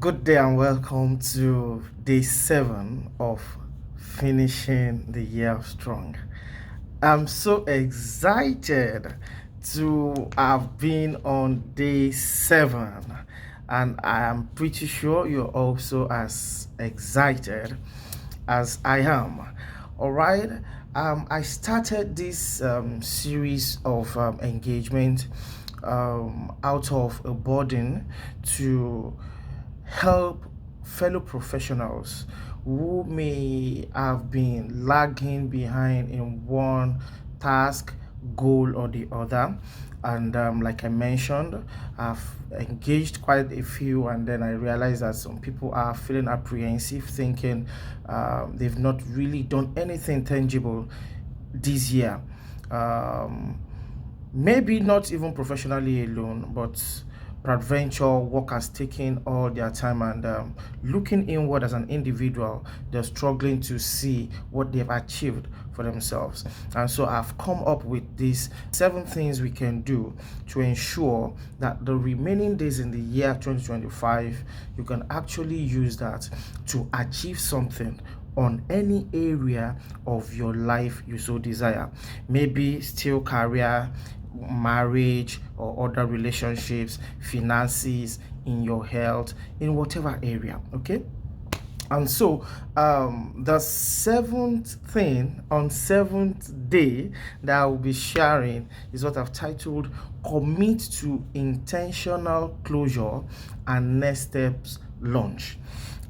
Good day and welcome to day 7 of finishing the year strong. I'm so excited to have been on day 7, and I am pretty sure you're also as excited as I am. All right. I started this series of engagement out of a burden to help fellow professionals who may have been lagging behind in one task, goal, or the other. And like I mentioned, I've engaged quite a few, and then I realized that some people are feeling apprehensive, thinking they've not really done anything tangible this year. Um, Maybe not even professionally alone, but peradventure work has taken all their time, and looking inward as an individual, they're struggling to see what they've achieved for themselves. And so I've come up with these 7 things we can do to ensure that the remaining days in the year 2025, you can actually use that to achieve something on any area of your life you so desire. Maybe still career, marriage, or other relationships, finances, in your health, in whatever area. Okay. And so, the seventh thing on seventh day that I will be sharing is what I've titled "Commit to Intentional Closure and Next Steps Launch."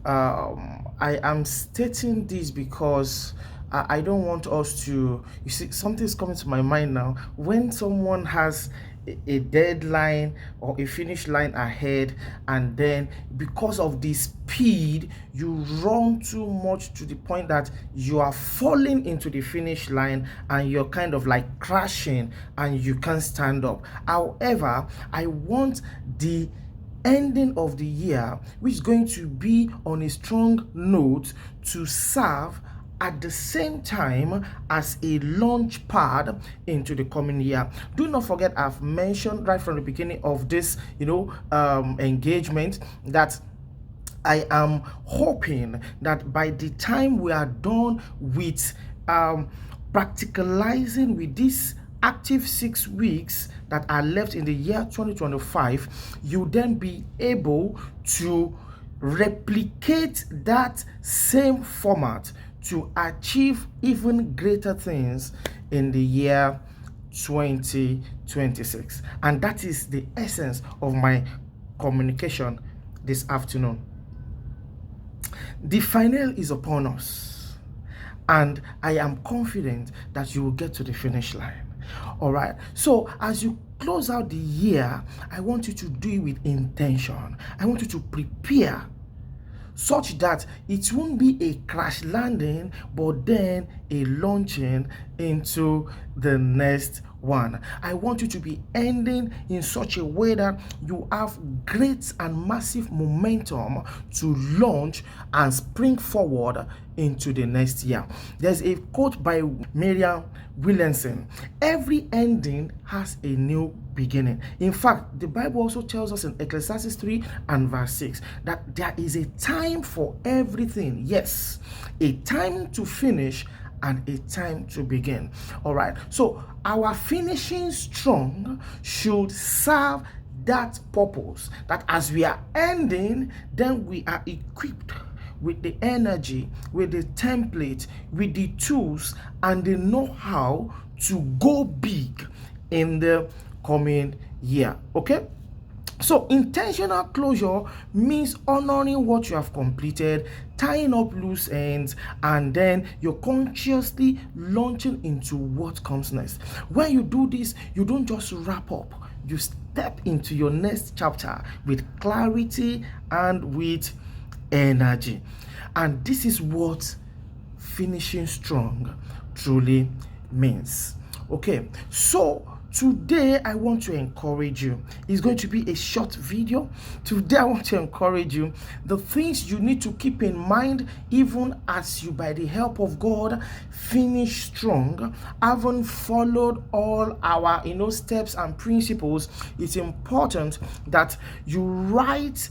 I am stating this because I don't want us to. You see, something's coming to my mind now. When someone has a deadline or a finish line ahead, and then because of the speed you run too much to the point that you are falling into the finish line and you're kind of like crashing and you can't stand up. However, I want the ending of the year, which is going to be on a strong note, to serve at the same time as a launch pad into the coming year. Do not forget, I've mentioned right from the beginning of this engagement that I am hoping that by the time we are done with practicalizing with this active 6 weeks that are left in the year 2025, you then be able to replicate that same format to achieve even greater things in the year 2026. And that is the essence of my communication this afternoon. The final is upon us, and I am confident that you will get to the finish line. All right. So as you close out the year, I want you to do it with intention. I want you to prepare such that it won't be a crash landing, but then a launching into the next one. I want you to be ending in such a way that you have great and massive momentum to launch and spring forward into the next year. There's a quote by Marianne Williamson: every ending has a new beginning. In fact, the Bible also tells us in Ecclesiastes 3 and verse 6 that there is a time for everything. Yes, a time to finish and a time to begin. All right. So our finishing strong should serve that purpose, that as we are ending, then we are equipped with the energy, with the template, with the tools, and the know-how to go big in the coming year. Okay. So intentional closure means honoring what you have completed, tying up loose ends, and then you're consciously launching into what comes next. When you do this, you don't just wrap up, you step into your next chapter with clarity and with energy. And this is what finishing strong truly means. Okay, so today I want to encourage you. It's going to be a short video. Today I want to encourage you the things you need to keep in mind, even as you, by the help of God, finish strong. Haven't followed all our steps and principles. It's important that you write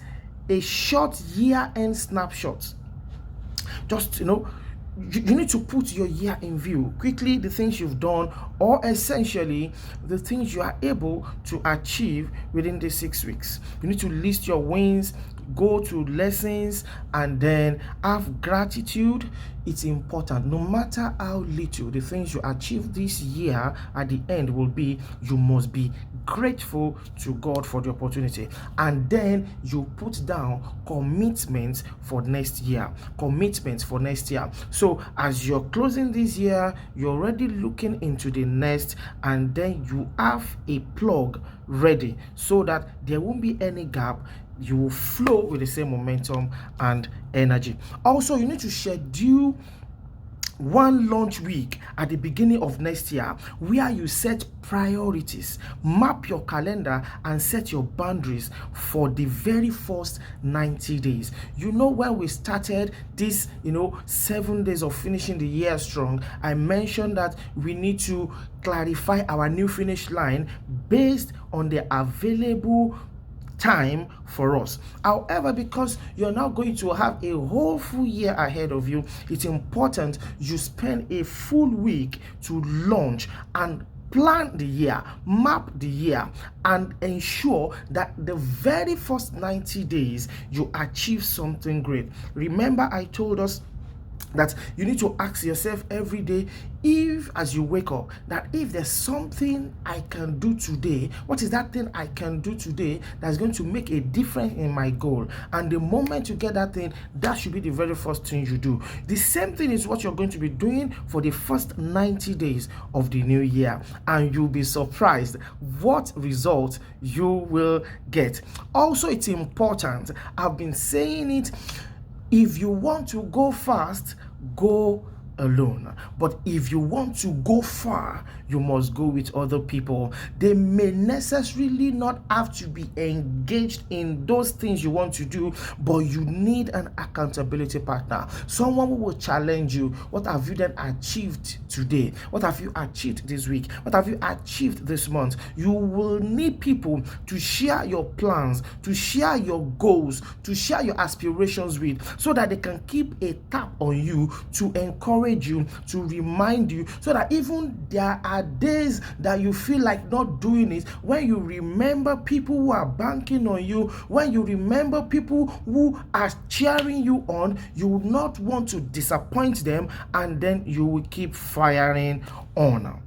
a short year-end snapshot. Just, you need to put your year in view quickly, the things you've done, or essentially the things you are able to achieve within the 6 weeks. You need to list your wins, go to lessons, and then have gratitude. It's important. No matter how little the things you achieve this year, at the end will be, you must be grateful to God for the opportunity. And then you put down commitments for next year. So as you're closing this year, you're already looking into the next, and then you have a plug ready so that there won't be any gap. You will flow with the same momentum and energy. Also, you need to schedule one launch week at the beginning of next year where you set priorities, map your calendar, and set your boundaries for the very first 90 days. When we started this 7 days of finishing the year strong, I mentioned that we need to clarify our new finish line based on the available time for us. However, because you're now going to have a whole full year ahead of you, it's important you spend a full week to launch and plan the year, map the year, and ensure that the very first 90 days you achieve something great. Remember, I told us that you need to ask yourself every day, if as you wake up, that if there's something I can do today, what is that thing I can do today that's going to make a difference in my goal? And the moment you get that thing, that should be the very first thing you do. The same thing is what you're going to be doing for the first 90 days of the new year, and you'll be surprised what results you will get. Also, it's important, I've been saying it, if you want to go fast, go alone. But if you want to go far, you must go with other people. They may necessarily not have to be engaged in those things you want to do, but you need an accountability partner, someone who will challenge you. What have you then achieved today? What have you achieved this week? What have you achieved this month? You will need people to share your plans, to share your goals, to share your aspirations with, so that they can keep a tap on you, to encourage you, to remind you, so that even there are days that you feel like not doing it, when you remember people who are banking on you, when you remember people who are cheering you on, you will not want to disappoint them, and then you will keep firing on.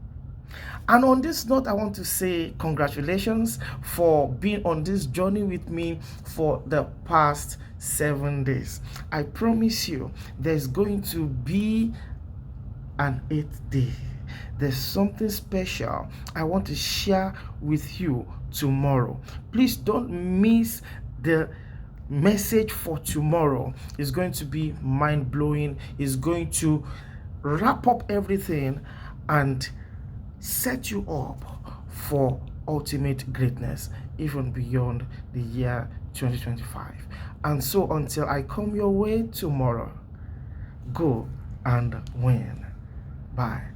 And on this note, I want to say congratulations for being on this journey with me for the past 7 days. I promise you, there's going to be an 8th day. There's something special I want to share with you tomorrow. Please don't miss the message for tomorrow. It's going to be mind-blowing. It's going to wrap up everything and set you up for ultimate greatness, even beyond the year 2025. And so until I come your way tomorrow, go and win. Bye.